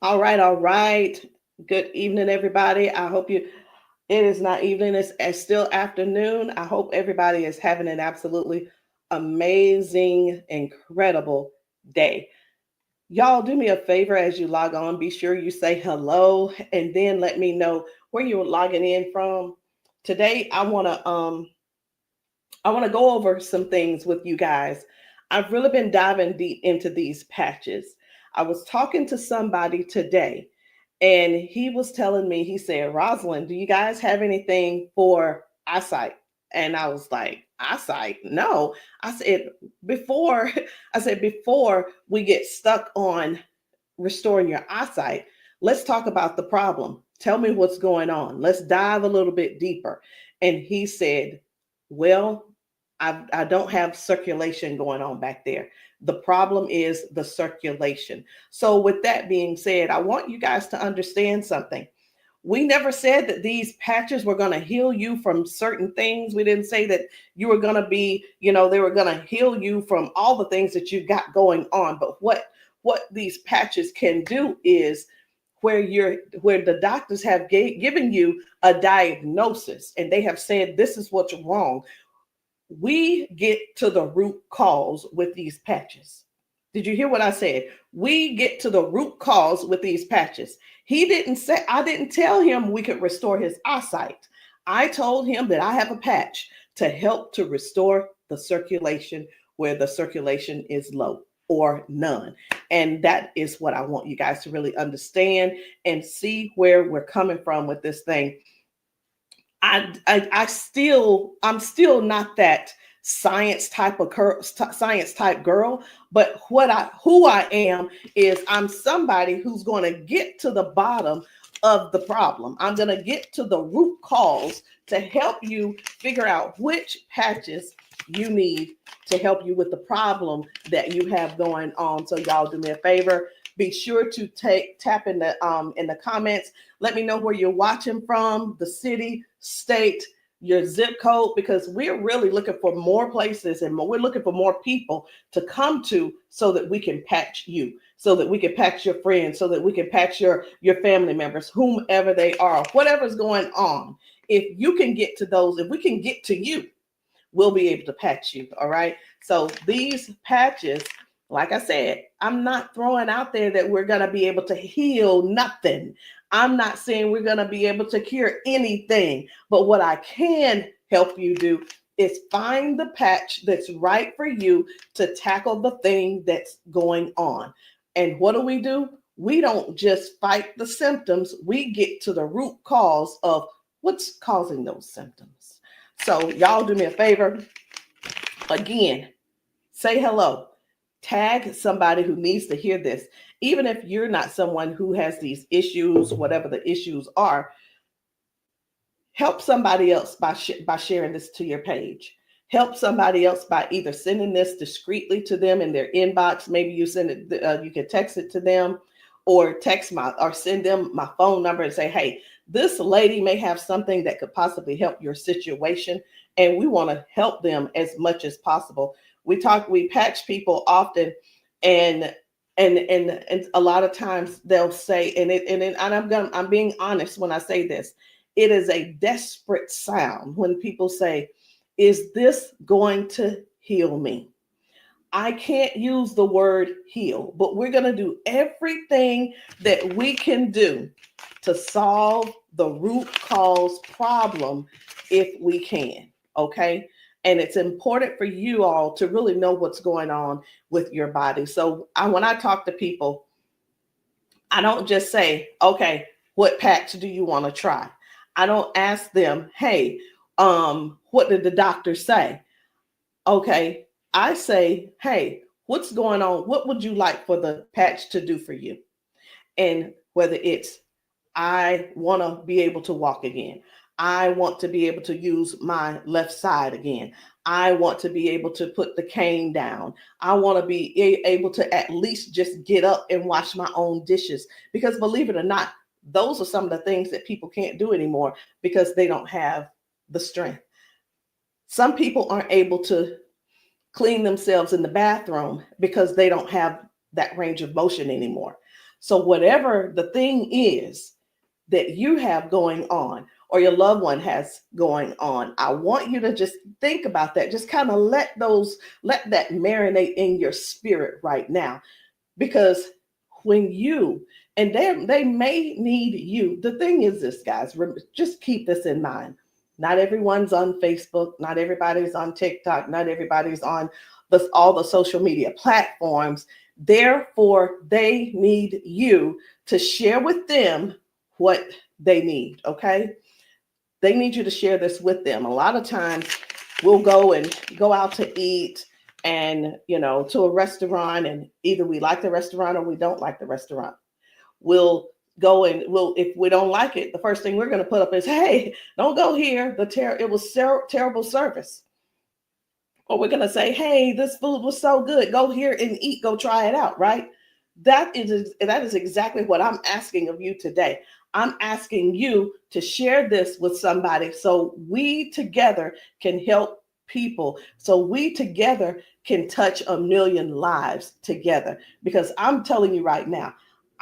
All right, all right. Good evening, everybody. I hope it is not evening, it's still afternoon. I hope everybody is having an absolutely amazing, incredible day. Y'all, do me a favor as you log on. Be sure you say hello and then let me know where you're logging in from. Today, I want to go over some things with you guys. I've really been diving deep into these patches. I was talking to somebody today, and he was telling me, he said, Rosalind, do you guys have anything for eyesight? And I was like, eyesight? No. I said, before, before we get stuck on restoring your eyesight, let's talk about the problem. Tell me what's going on. Let's dive a little bit deeper. And he said, well, I don't have circulation going on back there. The problem is the circulation. So, with that being said, I want you guys to understand something. We never said that these patches were going to heal you from certain things. We didn't say that you were going to be, they were going to heal you from all the things that you got going on. But what these patches can do is where the doctors have given you a diagnosis and they have said this is what's wrong. We get to the root cause with these patches. Did you hear what I said? We get to the root cause with these patches. He didn't say, I didn't tell him we could restore his eyesight. I told him that I have a patch to help to restore the circulation where the circulation is low or none. And that is what I want you guys to really understand and see where we're coming from with this thing. I'm still not that science type girl, but who I am is I'm somebody who's going to get to the bottom of the problem. I'm going to get to the root cause to help you figure out which patches you need to help you with the problem that you have going on. So y'all do me a favor. Be sure to tap in the comments. Let me know where you're watching from, the city, state, your zip code, because we're really looking for more places and we're looking for more people to come to so that we can patch you, so that we can patch your friends, so that we can patch your family members, whomever they are, whatever's going on. If you can get to those, if we can get to you, we'll be able to patch you. All right. So these patches, like I said, I'm not throwing out there that we're going to be able to heal nothing. I'm not saying we're going to be able to cure anything. But what I can help you do is find the patch that's right for you to tackle the thing that's going on. And what do? We don't just fight the symptoms, we get to the root cause of what's causing those symptoms. So, y'all do me a favor. Again, say hello. Tag somebody who needs to hear this. Even if you're not someone who has these issues, whatever the issues are, help somebody else by sharing this to your page. Help somebody else by either sending this discreetly to them in their inbox. Maybe you send it, you can text it to them, or send them my phone number and say, hey, this lady may have something that could possibly help your situation, and we want to help them as much as possible. We patch people often, and and a lot of times they'll say, I'm being honest when I say this, it is a desperate sound when people say, is this going to heal me? I can't use the word heal, but we're going to do everything that we can do to solve the root cause problem if we can. Okay. And it's important for you all to really know what's going on with your body. So when I talk to people, I don't just say, okay, what patch do you want to try? I don't ask them, hey, what did the doctor say? Okay, I say, hey, what's going on? What would you like for the patch to do for you? And whether it's, I want to be able to walk again. I want to be able to use my left side again. I want to be able to put the cane down. I want to be able to at least just get up and wash my own dishes. Because believe it or not, those are some of the things that people can't do anymore because they don't have the strength. Some people aren't able to clean themselves in the bathroom because they don't have that range of motion anymore. So whatever the thing is that you have going on or your loved one has going on, I want you to just think about that. Just kind of let that marinate in your spirit right now. Because when you, and they may need you. The thing is this, guys, just keep this in mind. Not everyone's on Facebook, not everybody's on TikTok, not everybody's on all the social media platforms. Therefore, they need you to share with them what they need, okay? They need you to share this with them. A lot of times we'll go out to eat and, to a restaurant, and either we like the restaurant or we don't like the restaurant. We'll go and if we don't like it, the first thing we're going to put up is, hey, don't go here. It was terrible service. Or we're going to say, hey, this food was so good. Go here and eat. Go try it out, right? That is exactly what I'm asking of you today. I'm asking you to share this with somebody so we together can help people, so we together can touch 1 million lives together. Because I'm telling you right now,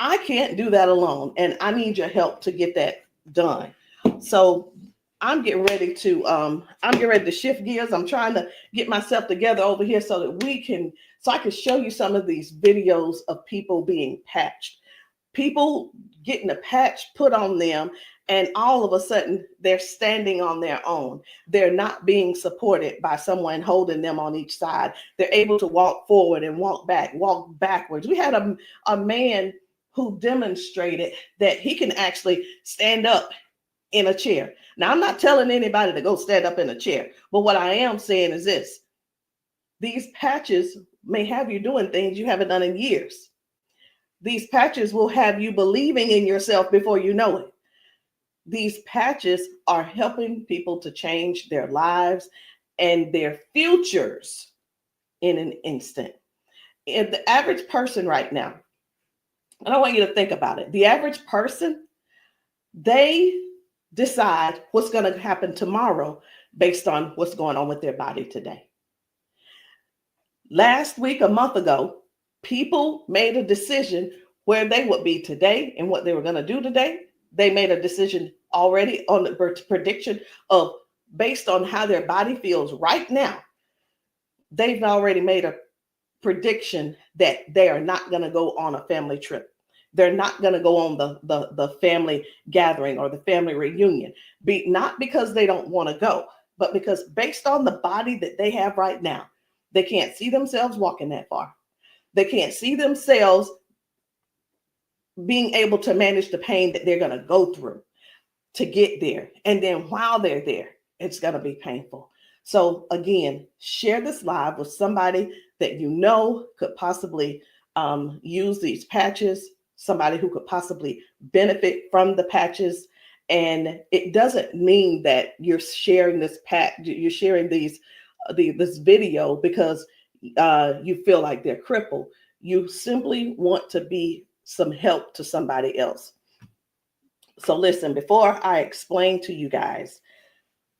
I can't do that alone, and I need your help to get that done. So I'm getting ready to shift gears. I'm trying to get myself together over here so that I can show you some of these videos of people being patched, people getting a patch put on them, and all of a sudden they're standing on their own. They're not being supported by someone holding them on each side. They're able to walk forward and walk backwards. We had a man who demonstrated that he can actually stand up in a chair. Now, I'm not telling anybody to go stand up in a chair, but what I am saying is this: these patches may have you doing things you haven't done in years. These patches will have you believing in yourself before you know it. These patches are helping people to change their lives and their futures in an instant. And the average person right now, and I want you to think about it. The average person, they decide what's going to happen tomorrow based on what's going on with their body today. Last week, a month ago, people made a decision where they would be today and what they were going to do today. They made a decision already on the prediction of based on how their body feels right now. They've already made a prediction that they are not going to go on a family trip. They're not going to go on the family gathering or the family reunion. Not because they don't want to go, but because based on the body that they have right now, they can't see themselves walking that far. They can't see themselves being able to manage the pain that they're going to go through to get there. And then while they're there, it's going to be painful. So again, share this live with somebody that you know could possibly use these patches, somebody who could possibly benefit from the patches. And it doesn't mean that you're sharing this you're sharing this video because you feel like they're crippled. You simply want to be some help to somebody else. So listen, before I explain to you guys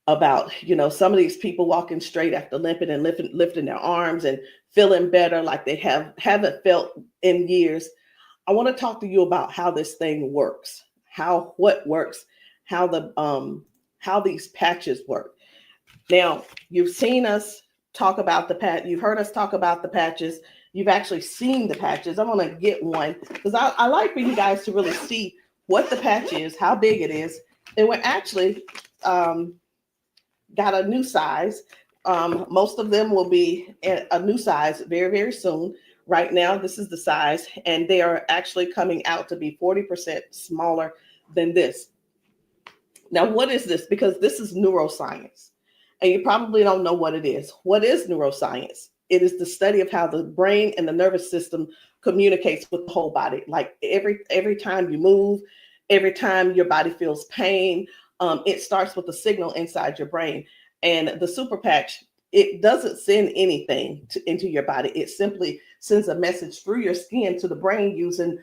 about, some of these people walking straight after limping and lifting their arms and feeling better like they haven't felt in years, I want to talk to you about how this thing works, what works, how these patches work. Now, you've seen us talk about you've heard us talk about the patches. You've actually seen the patches. I'm going to get one because I like for you guys to really see what the patch is, how big it is. And we're actually got a new size. Most of them will be a new size very, very soon. Right now, this is the size, and they are actually coming out to be 40% smaller than this. Now, what is this? Because this is neuroscience, and you probably don't know what it is. What is neuroscience? It is the study of how the brain and the nervous system communicates with the whole body. Like every time you move, every time your body feels pain, it starts with a signal inside your brain. And the super patch, it doesn't send anything into your body. It simply sends a message through your skin to the brain using,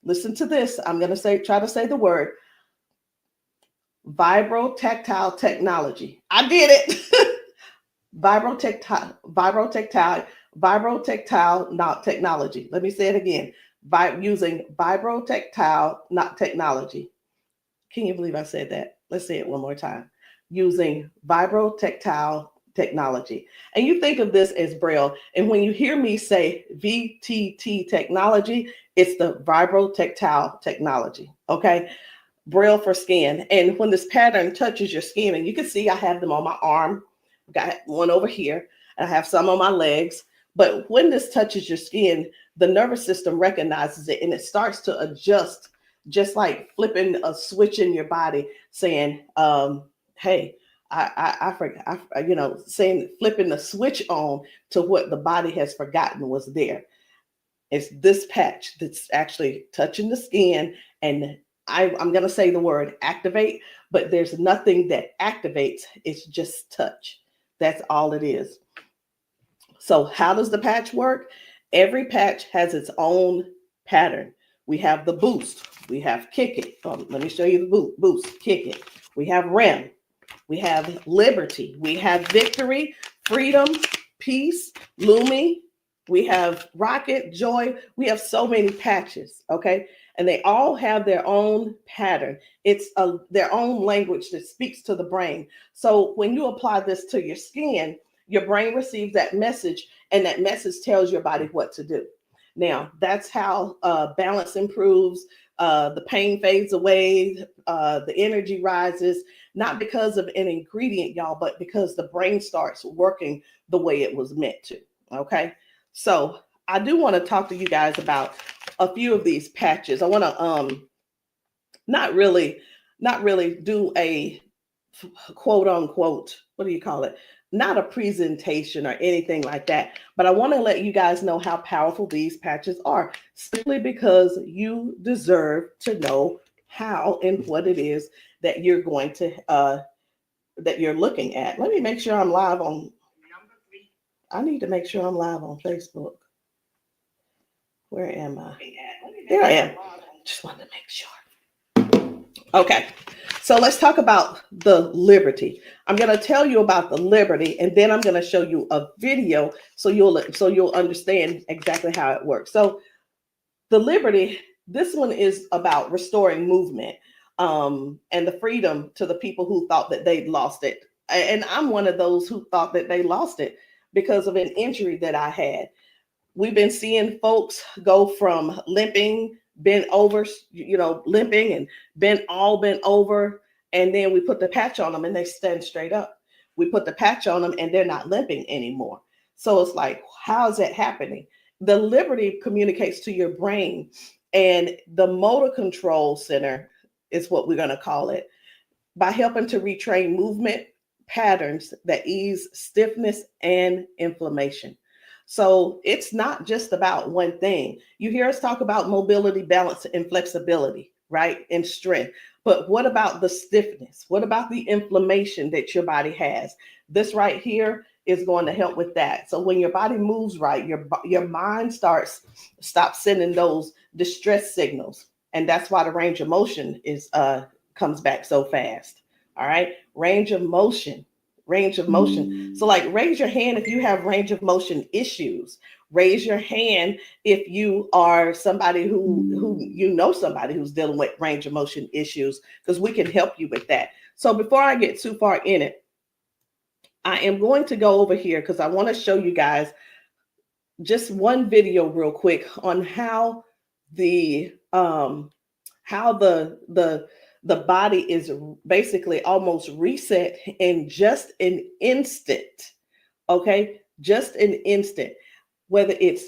listen to this, I'm going to try to say the word, vibrotactile technology. I did it. Vibrotactile technology. Let me say it again. by using vibrotactile not technology. Can you believe I said that? Let's say it one more time. Using vibrotactile technology. And you think of this as Braille. And when you hear me say VTT technology, it's the vibrotactile technology. Okay. Braille for skin. And when this pattern touches your skin, and you can see I have them on my arm, got one over here, and I have some on my legs. But when this touches your skin, the nervous system recognizes it and it starts to adjust, just like flipping a switch in your body, saying, hey, I forgot, saying, flipping the switch on to what the body has forgotten was there. It's this patch that's actually touching the skin, and I'm going to say the word activate, but there's nothing that activates. It's just touch. That's all it is. So how does the patch work? Every patch has its own pattern. We have the boost. We have kick it. Let me show you the boost, kick it. We have REM. We have liberty. We have victory, freedom, peace, Lumi. We have rocket, joy. We have so many patches, okay? And they all have their own pattern. It's their own language that speaks to the brain. So when you apply this to your skin, your brain receives that message, and that message tells your body what to do. Now, that's how balance improves, the pain fades away, the energy rises, not because of an ingredient, y'all, but because the brain starts working the way it was meant to, okay? So I do want to talk to you guys about a few of these patches. I want to not really do a quote unquote, what do you call it? Not a presentation or anything like that, but I want to let you guys know how powerful these patches are, simply because you deserve to know how and what it is that you're going to that you're looking at. Let me make sure I'm live on. I need to make sure I'm live on Facebook. Where am I? There I am. Just wanted to make sure. Okay. So let's talk about the liberty. I'm going to tell you about the liberty, and then I'm going to show you a video so you'll understand exactly how it works. So the liberty, this one is about restoring movement and the freedom to the people who thought that they'd lost it. And I'm one of those who thought that they lost it because of an injury that I had. We've been seeing folks go from limping, bent over, limping and bent over. And then we put the patch on them and they stand straight up. We put the patch on them and they're not limping anymore. So it's like, how is that happening? The liberty communicates to your brain, and the motor control center is what we're going to call it, by helping to retrain movement patterns that ease stiffness and inflammation. So it's not just about one thing. You hear us talk about mobility, balance, and flexibility, right? And strength. But what about the stiffness? What about the inflammation that your body has? This right here is going to help with that. So when your body moves right, your mind stops sending those distress signals. And that's why the range of motion comes back so fast. All right. Range of motion. So like, raise your hand if you have range of motion issues. Raise your hand if you are somebody who somebody who's dealing with range of motion issues, because we can help you with that. So before I get too far in it, I am going to go over here because I want to show you guys just one video real quick on how the body is basically almost reset in just an instant. Okay, just an instant. Whether it's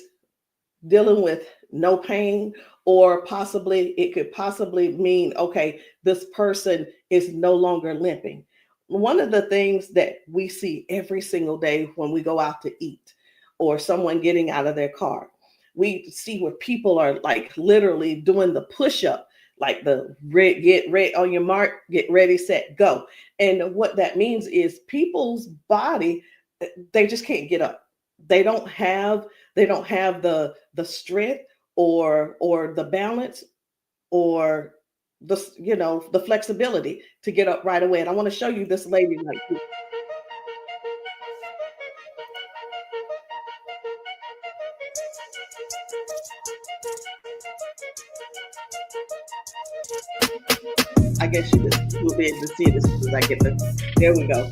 dealing with no pain, or it could possibly mean, okay, this person is no longer limping. One of the things that we see every single day when we go out to eat, or someone getting out of their car, we see where people are like literally doing the push-up, like the get ready on your mark, get ready, set, go. And what that means is people's body, they just can't get up. They don't have the strength or the balance or the flexibility to get up right away. And I want to show you this lady right here. I guess you will be able to see it as soon as I get the. There we go.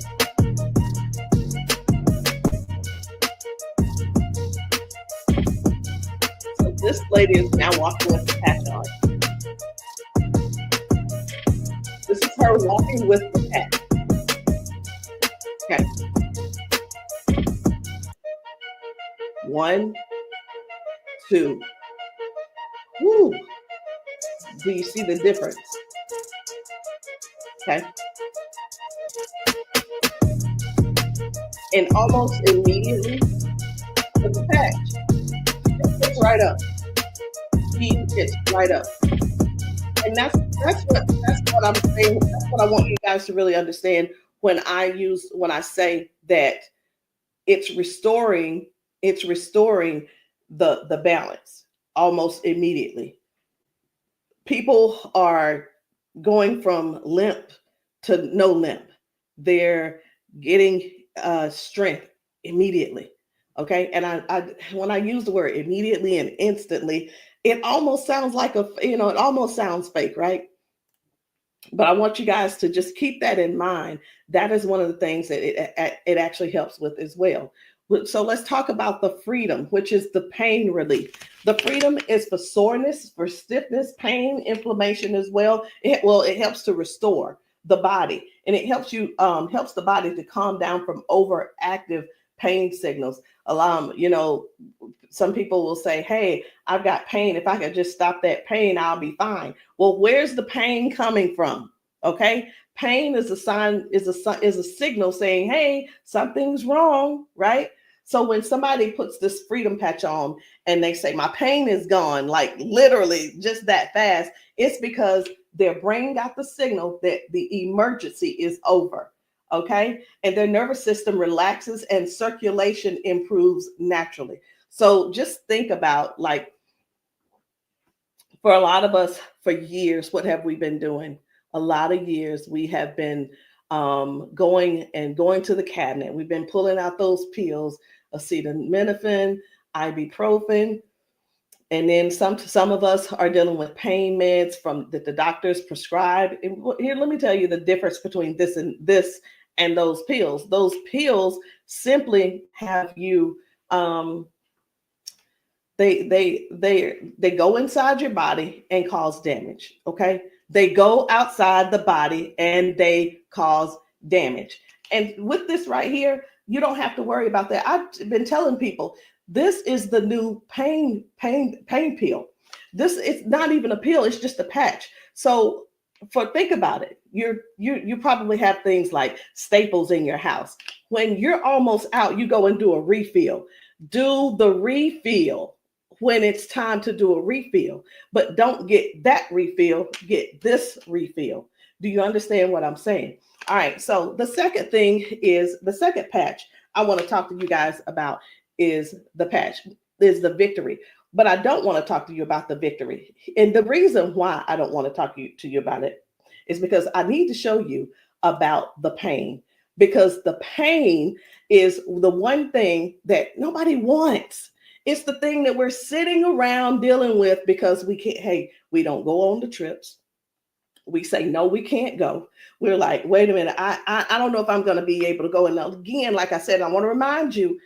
So this lady is now walking with the patch on. This is her walking with the patch. Okay. 1, 2. Woo. Do you see the difference? Okay. And almost immediately, with the patch, it gets right up. Speed gets right up. And that's what I'm saying. That's what I want you guys to really understand when I say that it's restoring the balance almost immediately. People are going from limp to no limp. They're getting strength immediately. Okay. And I when I use the word immediately and instantly, it almost sounds like it almost sounds fake, right? But I want you guys to just keep that in mind. That is one of the things that it actually helps with as well. So let's talk about the freedom, which is the pain relief. The freedom is for soreness, for stiffness, pain, inflammation as well. It helps to restore the body, and it helps the body to calm down from overactive pain signals. Some people will say, "Hey, I've got pain. If I could just stop that pain, I'll be fine." Well, where's the pain coming from? Okay, pain is a sign, is a signal saying, "Hey, something's wrong," right? So when somebody puts this freedom patch on and they say, "My pain is gone," like literally just that fast, it's because their brain got the signal that the emergency is over. Okay, and their nervous system relaxes and circulation improves naturally. So just think about, like, for a lot of us, for years, what have we been doing? A lot of years we have been going to the cabinet. We've been pulling out those pills, acetaminophen, ibuprofen, and then some of us are dealing with pain meds from that the doctors prescribe. And here, let me tell you the difference between this and those pills. Those pills simply have you they go inside your body and cause damage. Okay, they go outside the body and they cause damage. And with this right here, you don't have to worry about that. I've been telling people this is the new pain pill. This is not even a pill; it's just a patch. So, think about it. You probably have things like staples in your house. When you're almost out, you go and do a refill. Do the refill when it's time to do a refill, but don't get that refill, get this refill. Do you understand what I'm saying? All right, so the second patch I want to talk to you guys about is the victory. But I don't want to talk to you about the victory. And the reason why I don't want to talk to you about it is because I need to show you about the pain, because the pain is the one thing that nobody wants. It's the thing that we're sitting around dealing with because we don't go on the trips. We say, no, we can't go. We're like, wait a minute, I don't know if I'm going to be able to go. And again, like I said, I want to remind you,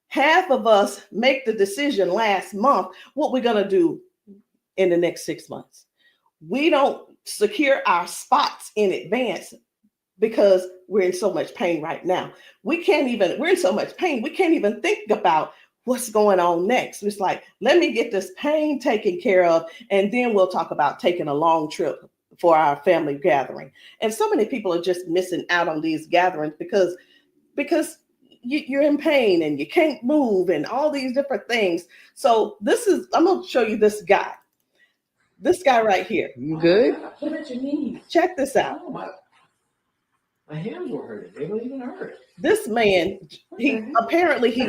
half of us make the decision last month what we're going to do in the next 6 months. We don't secure our spots in advance because we're in so much pain right now. We're in so much pain, we can't even think about what's going on next. It's like, let me get this pain taken care of, and then we'll talk about taking a long trip for our family gathering. And so many people are just missing out on these gatherings because you're in pain and you can't move and all these different things. So I'm going to show you this guy right here. You good? What about your knees? Check this out. Oh, my hands were hurting. They don't even hurt. This man, he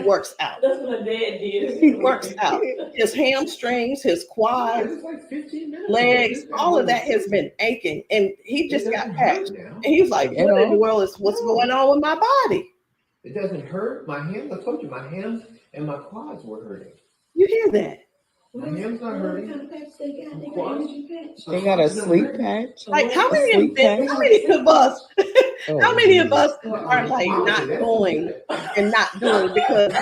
works out. That's what my dad did. He works out. His hamstrings, his quads, like 15 minutes legs, all of that has been aching. And he just got patched. And he's like, what in the world is what's going on with my body? It doesn't hurt. My hands, I told you, my hands and my quads were hurting. You hear that? My hand's not hurting. What kind of patch they got? They got Quads? energy patch. They got a sleep patch. Like how A many sleep patch. how many of us Oh, how many of us Well, are like not going and not doing because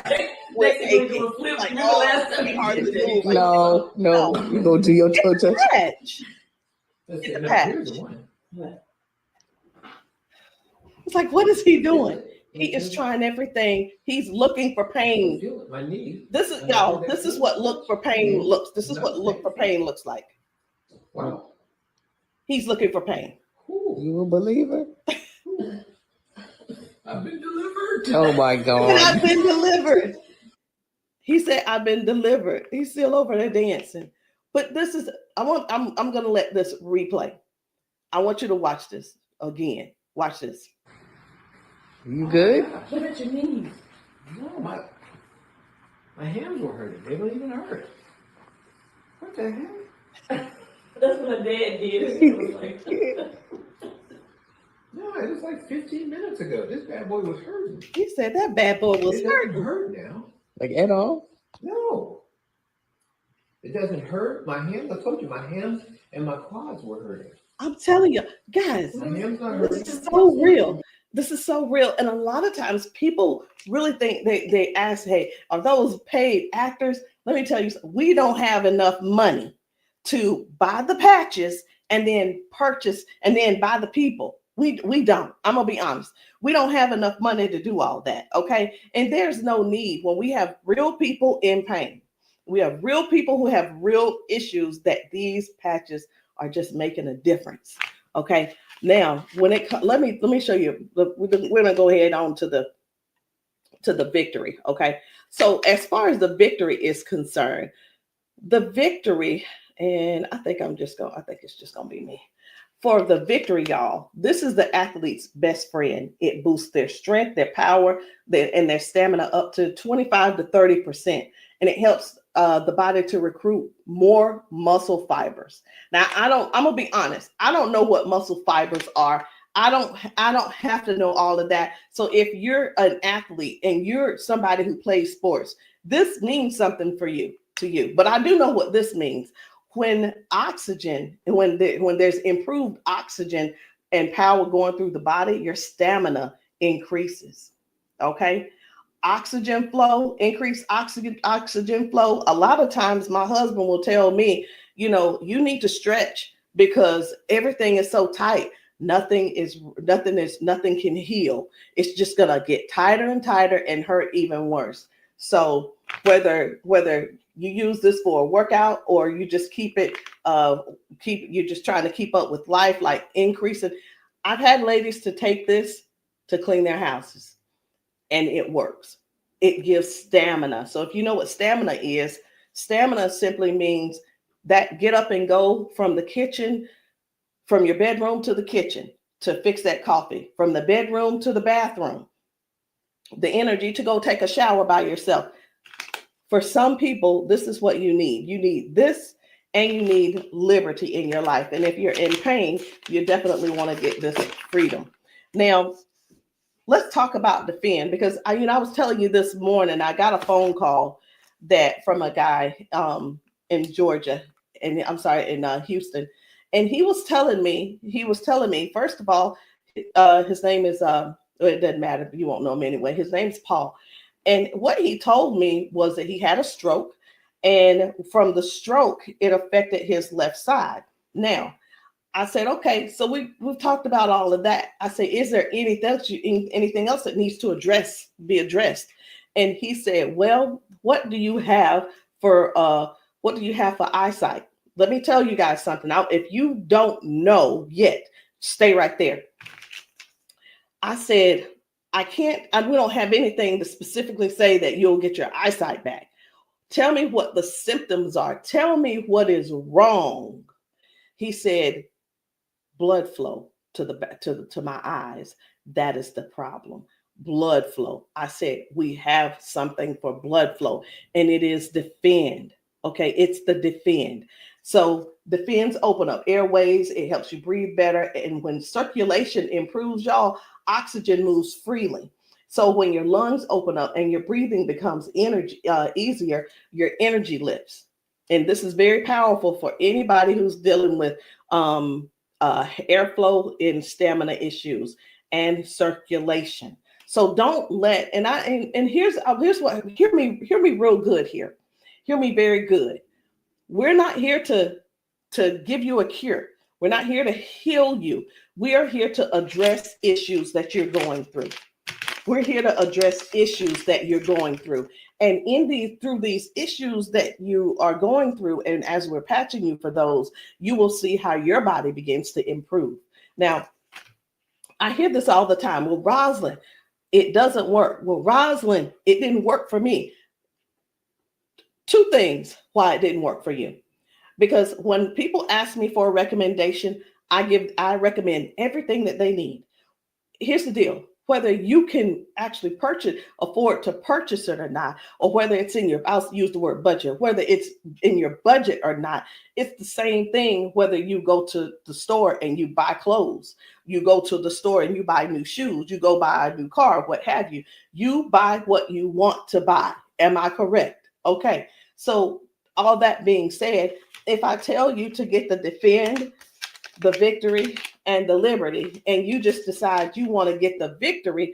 we're Next thing aching? you flip, Like, remember oh, last it's time gonna be you hard did to that? move. Like, No, you go do your toe touch. patch. Let's It's see, a now, patch. here's the one. It's like, what is he doing? Feel it. He is trying everything. He's looking for pain. Feel it. My knee. This is y'all. This is what look for pain looks. This is what look for pain looks like. Wow. He's looking for pain. Ooh, You a believer? I've been delivered. Oh my And God. I've been delivered. He said, "I've been delivered." He's still over there dancing. But this is. I'm gonna let this replay. I want you to watch this again. Watch this. You good? What about your knees? No, my hands were hurting. They don't even hurt. What the heck? That's what my dad did. It was like, No, it was like 15 minutes ago. This bad boy was hurting. He said that bad boy was It hurt. doesn't hurt now. Like at all? No. It doesn't hurt. My hands, I told you, my hands and my quads were hurting. I'm telling you, guys. My hands not hurting. This is so real. This is so real. And a lot of times people really think they ask, hey, are those paid actors? Let me tell you, we don't have enough money to buy the patches and then purchase and then buy the people. We don't. I'm gonna be honest. We don't have enough money to do all that. Okay. And there's no need when we have real people in pain. We have real people who have real issues that these patches are just making a difference. Okay. Now, when it let me show you. We're gonna go ahead on to the victory. Okay. So as far as the victory is concerned, the victory, and I think it's just gonna be me. For the victory, y'all, this is the athlete's best friend. It boosts their strength, their power, and their stamina up to 25 to 30%. And it helps the body to recruit more muscle fibers. Now, I'm gonna be honest. I don't know what muscle fibers are. I don't have to know all of that. So if you're an athlete and you're somebody who plays sports, this means something to you. But I do know what this means. When oxygen, when there's improved oxygen and power going through the body, your stamina increases. Okay. Oxygen flow, increased oxygen flow. A lot of times my husband will tell me, you need to stretch because everything is so tight. Nothing can heal. It's just gonna get tighter and tighter and hurt even worse. So whether you use this for a workout or you just you're just trying to keep up with life, like increasing. I've had ladies to take this to clean their houses and it works. It gives stamina. So if you know what stamina simply means that get up and go from the kitchen, from your bedroom to the kitchen to fix that coffee, from the bedroom to the bathroom, the energy to go take a shower by yourself. For some people, this is what you need. You need this and you need liberty in your life. And if you're in pain, you definitely want to get this freedom. Now, let's talk about Defend, because I was telling you this morning, I got a phone call from a guy in Georgia, and I'm sorry, in Houston. And he was telling me, first of all, his name is, it doesn't matter, you won't know him anyway. His name's Paul. And what he told me was that he had a stroke, and from the stroke, it affected his left side. Now, I said, okay, so we've talked about all of that. I said, is there anything else that needs to be addressed? And he said, well, what do you have for eyesight? Let me tell you guys something. Now, if you don't know yet, stay right there. I said, we don't have anything to specifically say that you'll get your eyesight back. Tell me what the symptoms are. Tell me what is wrong. He said, blood flow to my eyes. That is the problem. Blood flow. I said, we have something for blood flow, and it is Defend. Okay, it's the Defend. So Defends open up airways. It helps you breathe better. And when circulation improves, y'all, oxygen moves freely. So when your lungs open up and your breathing becomes easier, your energy lifts. and this is very powerful for anybody who's dealing with airflow and stamina issues and circulation. So don't let, and here's what, hear me real good here. Hear me very good. We're not here to give you a cure. We're not here to heal you. We are here to address issues that you're going through. We're here to address issues that you're going through. And through these issues that you are going through, and as we're patching you for those, you will see how your body begins to improve. Now, I hear this all the time. Well, Rosalind, it doesn't work. Well, Rosalind, it didn't work for me. Two things why it didn't work for you. Because when people ask me for a recommendation, I recommend everything that they need. Here's the deal. Whether you can actually afford to purchase it or not, or whether it's in your, I'll use the word budget, whether it's in your budget or not, it's the same thing whether you go to the store and you buy clothes, you go to the store and you buy new shoes, you go buy a new car, what have you. You buy what you want to buy. Am I correct? Okay. So all that being said, if I tell you to get the Defend, the Victory, and the Liberty, and you just decide you want to get the Victory,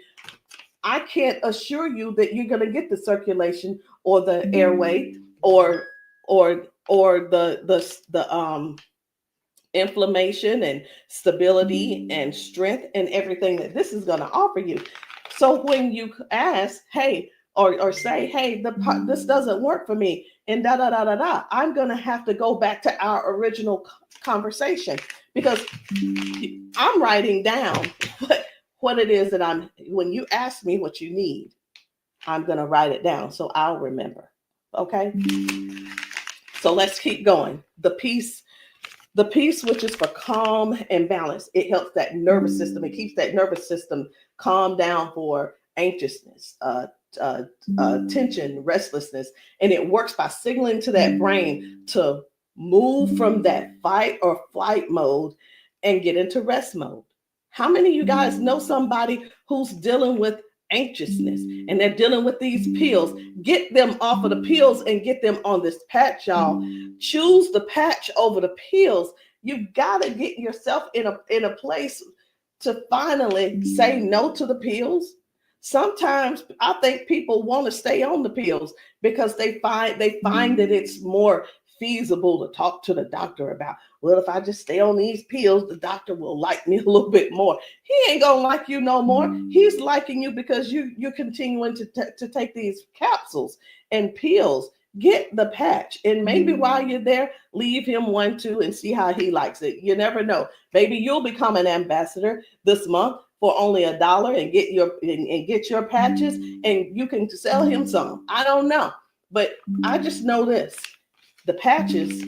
I can't assure you that you're going to get the circulation or the airway or the inflammation and stability and strength and everything that this is going to offer you. So when you ask, hey, or say, hey, this doesn't work for me, and I'm going to have to go back to our original conversation, because I'm writing down what it is that when you ask me what you need, I'm going to write it down so I'll remember. Okay. So let's keep going. The peace, which is for calm and balance. It helps that nervous system. It keeps that nervous system calm down for anxiousness, tension, restlessness. And it works by signaling to that brain to move from that fight or flight mode and get into rest mode. How many of you guys know somebody who's dealing with anxiousness and they're dealing with these pills? Get them off of the pills and get them on this patch, y'all. Choose the patch over the pills. You got to get yourself in a place to finally say no to the pills. Sometimes I think people want to stay on the pills because they find that it's more feasible to talk to the doctor about, well, if I just stay on these pills, the doctor will like me a little bit more. He ain't gonna like you no more. He's liking you because you're continuing to take these capsules and pills. Get the patch, and maybe while you're there, leave him one too and see how he likes it. You never know. Maybe you'll become an ambassador this month for only $1 and get your patches, and you can sell him some. I don't know, but I just know this. The patches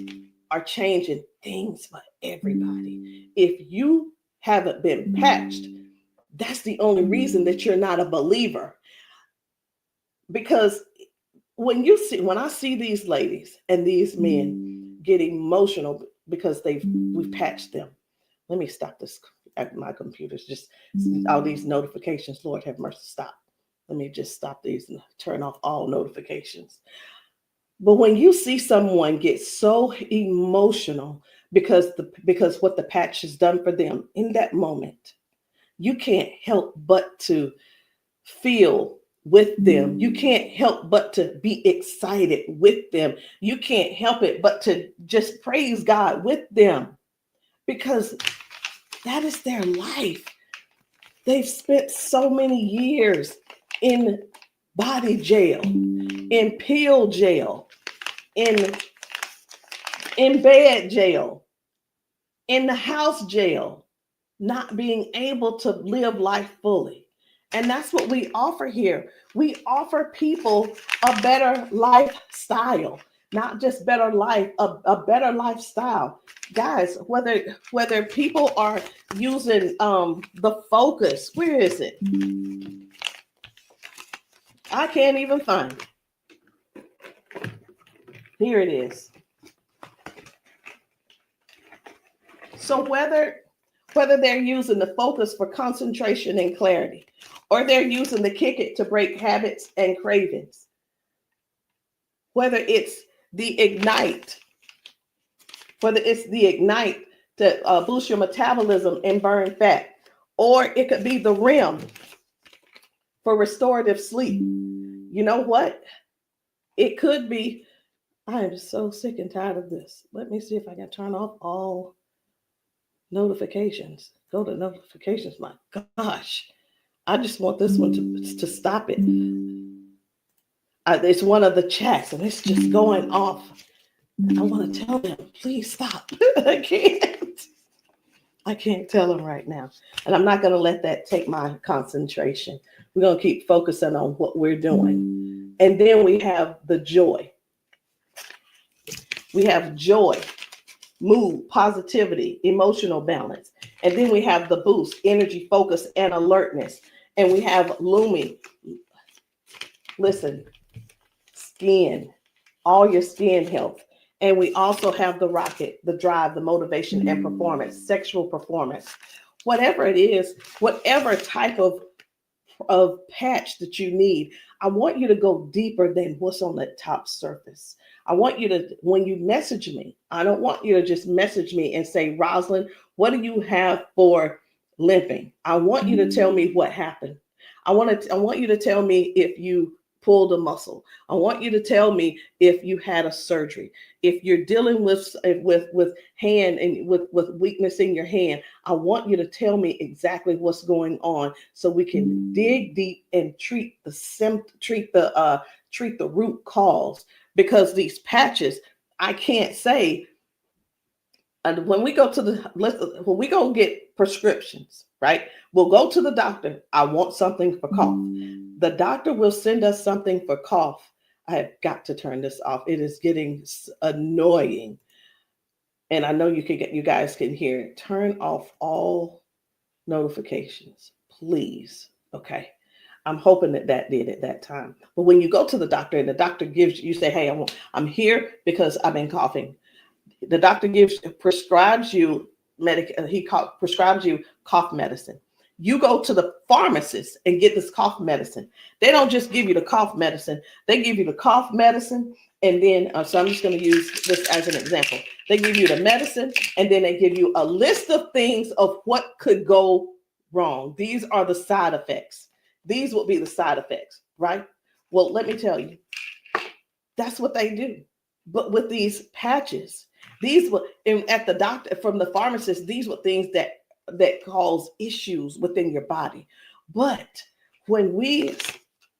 are changing things for everybody. If you haven't been patched, that's the only reason that you're not a believer. Because when I see these ladies and these men get emotional because we've patched them. Let me stop this. My computer's just all these notifications. Lord have mercy, stop. Let me just stop these and turn off all notifications. But when you see someone get so emotional because what the patch has done for them in that moment, you can't help but to feel with them. You can't help but to be excited with them. You can't help it but to just praise God with them, because that is their life. They've spent so many years in body jail, in pill jail, in bed jail, in the house jail, not being able to live life fully. And that's what we offer here. We offer people a better lifestyle, not just better life, a better lifestyle. Guys, whether people are using the Focus, where is it? I can't even find it. Here it is. So whether they're using the Focus for concentration and clarity, or they're using the Kick It to break habits and cravings, whether it's the Ignite. It's the Ignite to boost your metabolism and burn fat. Or it could be the REM for restorative sleep. You know what? It could be, I am so sick and tired of this. Let me see if I can turn off all notifications. Go to notifications. My gosh. I just want this one to stop it. It's one of the chats and it's just going off. I want to tell them, please stop. I can't tell them right now. And I'm not going to let that take my concentration. We're going to keep focusing on what we're doing. And then we have the joy. We have joy, mood, positivity, emotional balance. And then we have the boost, energy, focus, and alertness. And we have Lumi. Listen, skin, all your skin health. And we also have the rocket, the drive, the motivation and performance, sexual performance. Whatever it is, whatever type of patch that you need, I want you to go deeper than what's on the top surface. I want you to, when you message me, I don't want you to just message me and say, Rosalind, what do you have for limping? I want you to tell me what happened. I want you to tell me if you pulled a muscle. I want you to tell me if you had a surgery. If you're dealing with hand and with weakness in your hand, I want you to tell me exactly what's going on so we can dig deep and treat the root cause. Because these patches, I can't say. And when we go get prescriptions, right? We'll go to the doctor. I want something for cough. The doctor will send us something for cough. I have got to turn this off. It is getting annoying. And I know you guys can hear it. Turn off all notifications, please. Okay. I'm hoping that did at that time. But when you go to the doctor and the doctor gives you say, hey, I'm here because I've been coughing. The doctor prescribes you prescribes you cough medicine. You go to the pharmacist and get this cough medicine. They don't just give you the cough medicine. They give you the cough medicine. And then, so I'm just going to use this as an example. They give you the medicine and then they give you a list of things of what could go wrong. These are the side effects. These will be the side effects, right? Well, let me tell you, that's what they do. But with these patches, these were at the doctor, from the pharmacist, these were things that cause issues within your body. But when we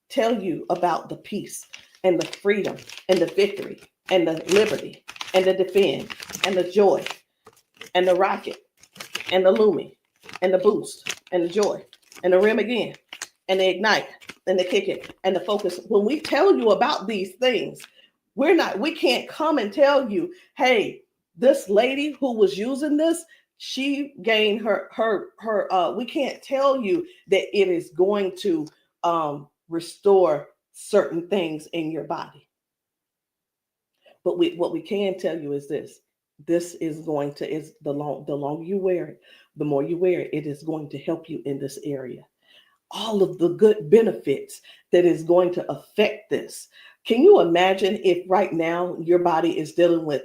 tell you about the peace and the freedom and the victory and the liberty and the defend and the joy and the rocket and the Lumi and the boost and the joy and the REM again and the ignite and the kick it and the focus, when we tell you about these things, we can't come and tell you, hey, this lady who was using this, she gained we can't tell you that it is going to restore certain things in your body. But what we can tell you is this is going to, the longer you wear it, the more you wear it, it is going to help you in this area. All of the good benefits that is going to affect this. Can you imagine if right now your body is dealing with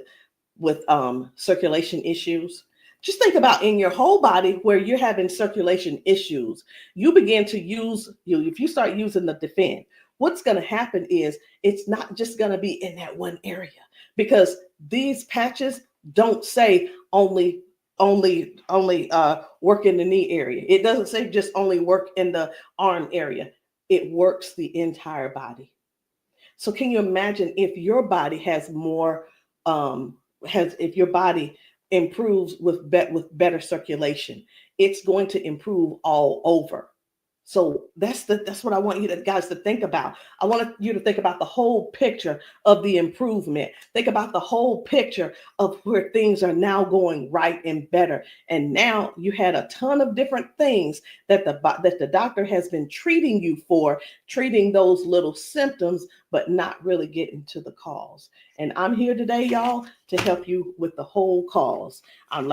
circulation issues? Just think about in your whole body where you're having circulation issues. You begin to if you start using the defend, what's going to happen is it's not just going to be in that one area, because these patches don't say only work in the knee area. It doesn't say just only work in the arm area. It works the entire body. So can you imagine if your body has more, if your body improves with better circulation, it's going to improve all over. So that's what I want you guys to think about. I want you to think about the whole picture of the improvement. Think about the whole picture of where things are now going right and better. And now you had a ton of different things that the doctor has been treating you for, treating those little symptoms, but not really getting to the cause. And I'm here today, y'all, to help you with the whole cause. I'm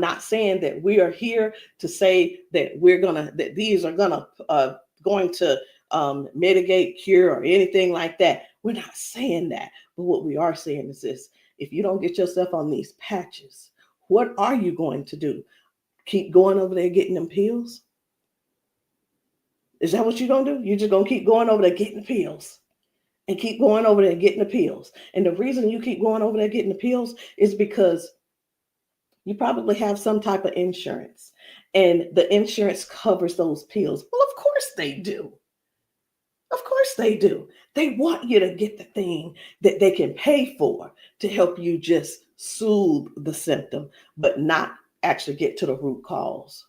not saying that we are here to say that these are going to mitigate, cure, or anything like that. We're not saying that. But what we are saying is this: if you don't get yourself on these patches, what are you going to do? Keep going over there getting them pills? Is that what you're going to do? You're just going to keep going over there getting pills and keep going over there getting the pills. And the reason you keep going over there getting the pills is because you probably have some type of insurance, and the insurance covers those pills. Well, of course they do. Of course they do. They want you to get the thing that they can pay for to help you just soothe the symptom, but not actually get to the root cause.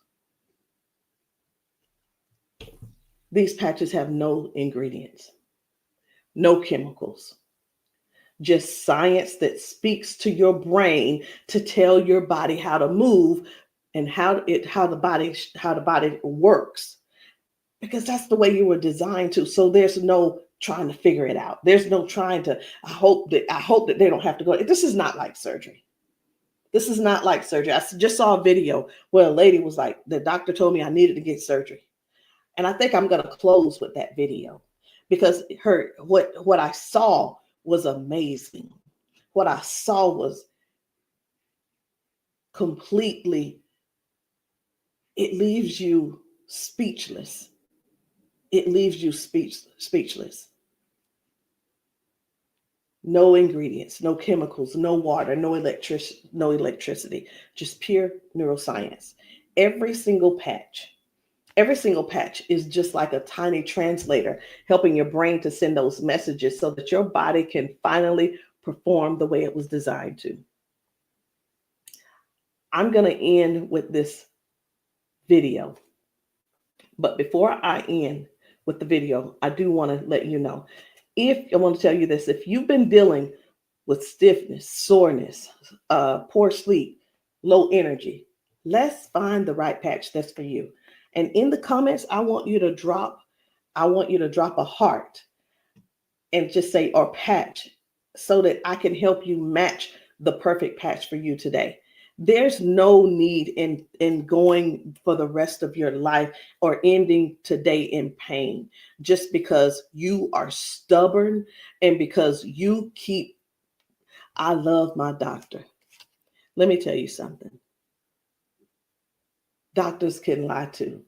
These patches have no ingredients, no chemicals, just science that speaks to your brain to tell your body how to move and how the body works, because that's the way you were designed to. So there's no trying to figure it out. There's no trying to, I hope that they don't have to go. This is not like surgery. This is not like surgery. I just saw a video where a lady was like, the doctor told me I needed to get surgery. And I think I'm going to close with that video, because what I saw was amazing. What I saw was completely, it leaves you speechless. It leaves you speechless. No ingredients, no chemicals, no water, no electricity, just pure neuroscience. Every single patch is just like a tiny translator, helping your brain to send those messages so that your body can finally perform the way it was designed to. I'm going to end with this video. But before I end with the video, I do want to let you know, I want to tell you this: if you've been dealing with stiffness, soreness, poor sleep, low energy, let's find the right patch that's for you. And in the comments, I want you to drop a heart and just say, or patch, so that I can help you match the perfect patch for you today. There's no need in going for the rest of your life or ending today in pain just because you are stubborn and because you keep, I love my doctor. Let me tell you something. Doctors can lie too.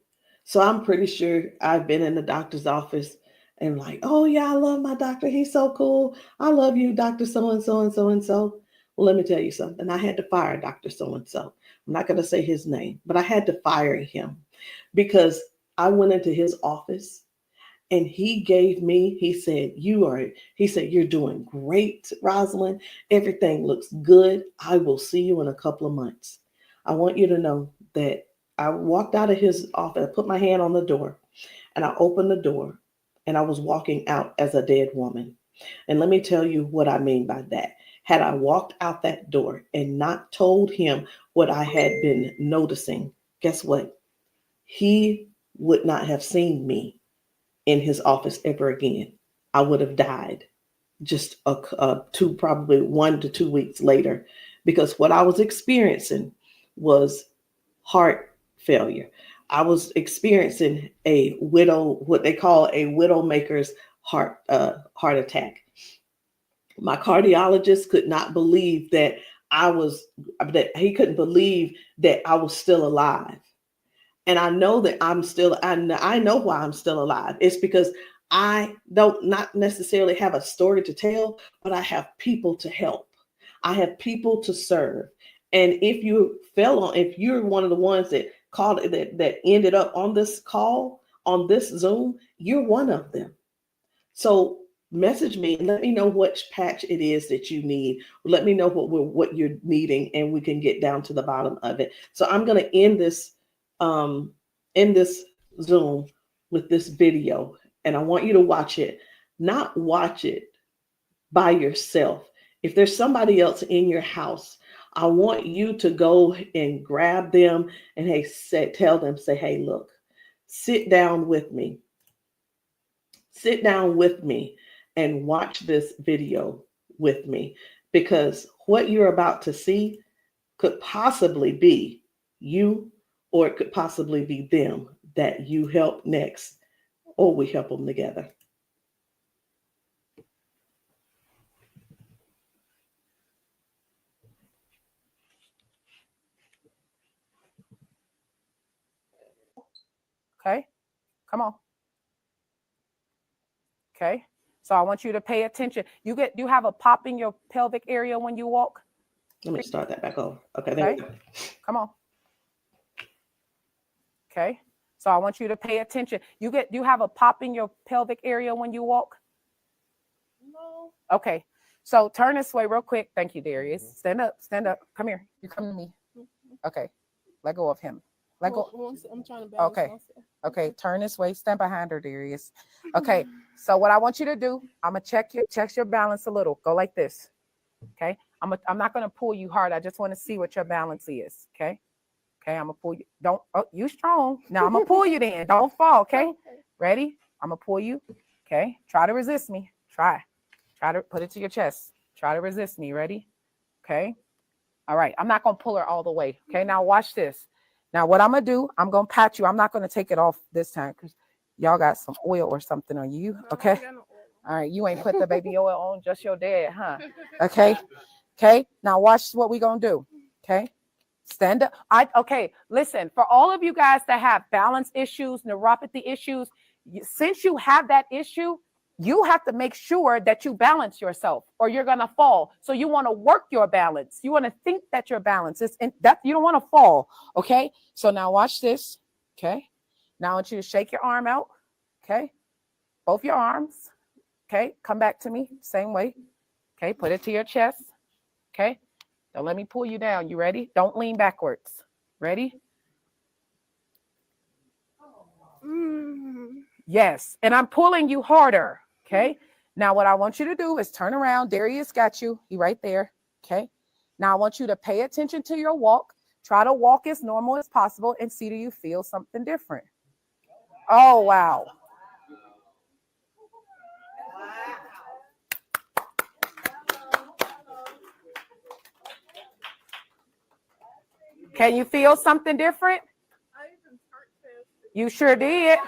So I'm pretty sure I've been in the doctor's office and like, oh yeah, I love my doctor. He's so cool. I love you, Dr. So-and-so and so-and-so. Well, let me tell you something. I had to fire Dr. So-and-so. I'm not going to say his name, but I had to fire him because I went into his office and he said, you're doing great, Rosalind. Everything looks good. I will see you in a couple of months. I want you to know that I walked out of his office, I put my hand on the door and I opened the door and I was walking out as a dead woman. And let me tell you what I mean by that. Had I walked out that door and not told him what I had been noticing, guess what? He would not have seen me in his office ever again. I would have died just probably 1 to 2 weeks later, because what I was experiencing was heart failure. I was experiencing what they call a widowmaker's heart attack. My cardiologist could not believe that he couldn't believe that I was still alive. And I know that I know why I'm still alive. It's because I don't not necessarily have a story to tell, but I have people to help. I have people to serve. And if you're one of the ones that called that ended up on this call, on this Zoom, you're one of them. So message me and let me know which patch it is that you need. Let me know what you're needing, and we can get down to the bottom of it. So I'm going to end this Zoom with this video, and I want you to watch it. Not watch it by yourself. If there's somebody else in your house, I want you to go and grab them and tell them, hey, look, sit down with me. Sit down with me and watch this video with me, because what you're about to see could possibly be you, or it could possibly be them that you help next, or we help them together. Okay, come on. Okay, so I want you to pay attention. You have a pop in your pelvic area when you walk. Let me start that back over. Okay, there we go. Come on. Okay, so I want you to pay attention. You have a pop in your pelvic area when you walk. No. Okay, so turn this way real quick. Thank you, Darius. Stand up. Come here. You come to me. Okay, let go of him. Let go. I'm trying to balance Okay. myself. Okay, turn this way. Stand behind her, Darius. Okay, so what I want you to do, I'm gonna check your balance a little. Go like this. Okay, I'm not gonna pull you hard. I just want to see what your balance is. Okay, I'm gonna pull you. You strong. Now I'm gonna pull you. Then don't fall. Okay, ready? I'm gonna pull you. Okay, try to resist me. Try to put it to your chest. Try to resist me. Ready? Okay. All right. I'm not gonna pull her all the way. Okay. Now watch this. Now, what I'm going to do, I'm going to pat you. I'm not going to take it off this time because y'all got some oil or something on you. Okay. All right. You ain't put the baby oil on, just your dad, huh? Okay. Okay. Now, watch what we going to do. Okay. Stand up. Okay. Listen, for all of you guys that have balance issues, neuropathy issues, since you have that issue, you have to make sure that you balance yourself or you're going to fall. So you want to work your balance. You want to think that your balance is that you don't want to fall. Okay. So now watch this. Okay. Now I want you to shake your arm out. Okay. Both your arms. Okay. Come back to me. Same way. Okay. Put it to your chest. Okay. Don't let me pull you down. You ready? Don't lean backwards. Ready? Yes. And I'm pulling you harder. Okay. Now what I want you to do is turn around. Darius got you. He right there. Okay. Now I want you to pay attention to your walk. Try to walk as normal as possible and see, do you feel something different? Oh, wow. Can you feel something different? You sure did.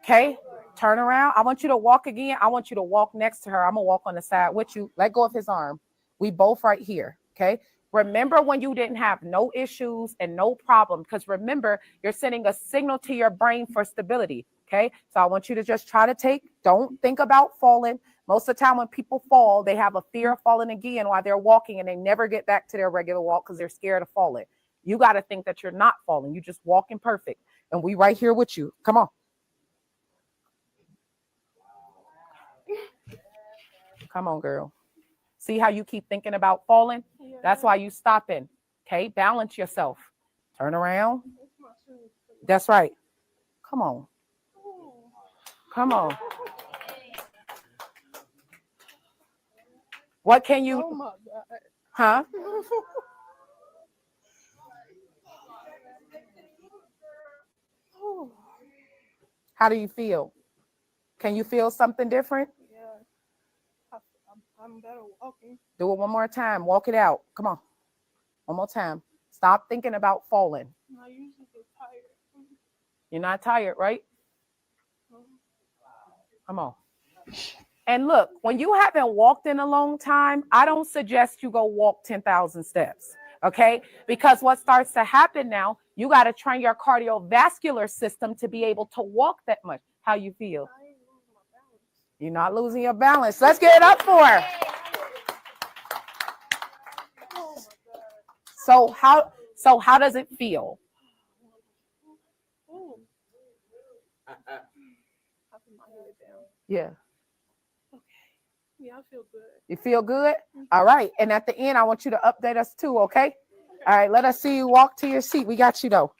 Okay. Turn around. I want you to walk again. I want you to walk next to her. I'm going to walk on the side with you. Let go of his arm. We both right here. Okay. Remember when you didn't have no issues and no problem, because remember, you're sending a signal to your brain for stability. Okay. So I want you to just try to don't think about falling. Most of the time when people fall, they have a fear of falling again while they're walking and they never get back to their regular walk because they're scared of falling. You got to think that you're not falling. You just walking perfect. And we right here with you. Come on. Come on, girl. See how you keep thinking about falling? Yeah. That's why you stopping. Okay, balance yourself. Turn around. That's right. Come on. Come on. What can you? Oh my God. Huh? How do you feel? Can you feel something different? I'm better walking. Do it one more time. Walk it out. Come on. One more time. Stop thinking about falling. I usually get tired. You're not tired, right? Come on. And look, when you haven't walked in a long time, I don't suggest you go walk 10,000 steps. Okay? Because what starts to happen now, you got to train your cardiovascular system to be able to walk that much. How you feel? You're not losing your balance. Let's get it up for her. So how does it feel? Yeah. Okay. Yeah, I feel good. You feel good? All right. And at the end, I want you to update us too, okay? All right, let us see you walk to your seat. We got you though.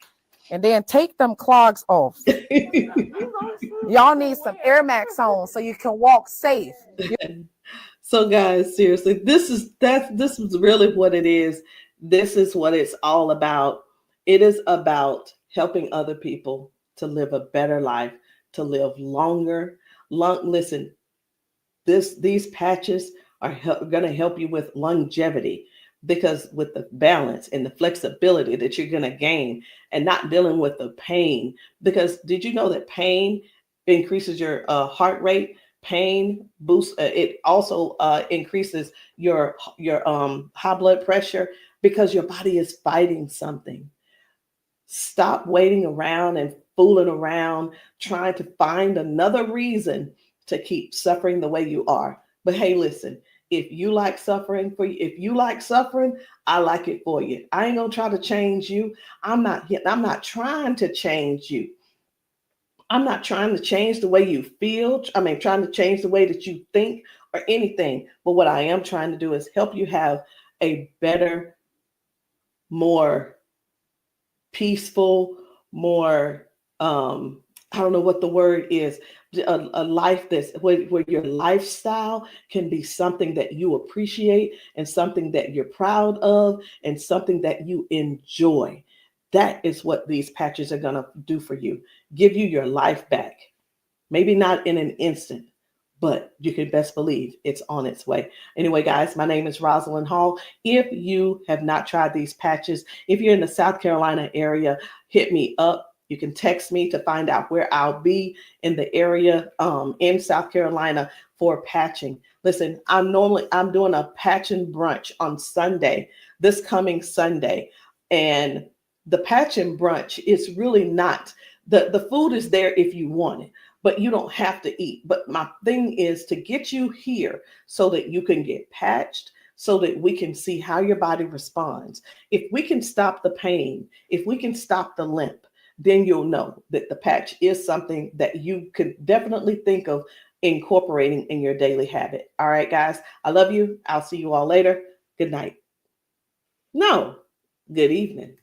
And then take them clogs off. Y'all need some Air Max on so you can walk safe. So guys, seriously, this is really what it is. This is what it's all about. It is about helping other people to live a better life, to live longer. Listen, these patches are going to help you with longevity, because with the balance and the flexibility that you're going to gain and not dealing with the pain. Because did you know that pain increases your heart rate? Pain boosts, it also increases your high blood pressure, because your body is fighting something. Stop waiting around and fooling around, trying to find another reason to keep suffering the way you are. But hey, listen, if you like suffering if you like suffering, I like it for you. I ain't gonna try to change you. I'm not trying to change you. I'm not trying to change the way you feel. Trying to change the way that you think or anything. But what I am trying to do is help you have a better, more peaceful, more, I don't know what the word is, a life that's where your lifestyle can be something that you appreciate and something that you're proud of and something that you enjoy. That is what these patches are going to do for you. Give you your life back. Maybe not in an instant, but you can best believe it's on its way. Anyway, guys, my name is Rosalind Hall. If you have not tried these patches, if you're in the South Carolina area, hit me up. You can text me to find out where I'll be in the area in South Carolina for patching. Listen, I'm doing a patching brunch on Sunday, this coming Sunday. And the patching brunch is really not, the food is there if you want it, but you don't have to eat. But my thing is to get you here so that you can get patched, so that we can see how your body responds. If we can stop the pain, if we can stop the limp, then you'll know that the patch is something that you could definitely think of incorporating in your daily habit. All right, guys, I love you. I'll see you all later. Good night. No, good evening.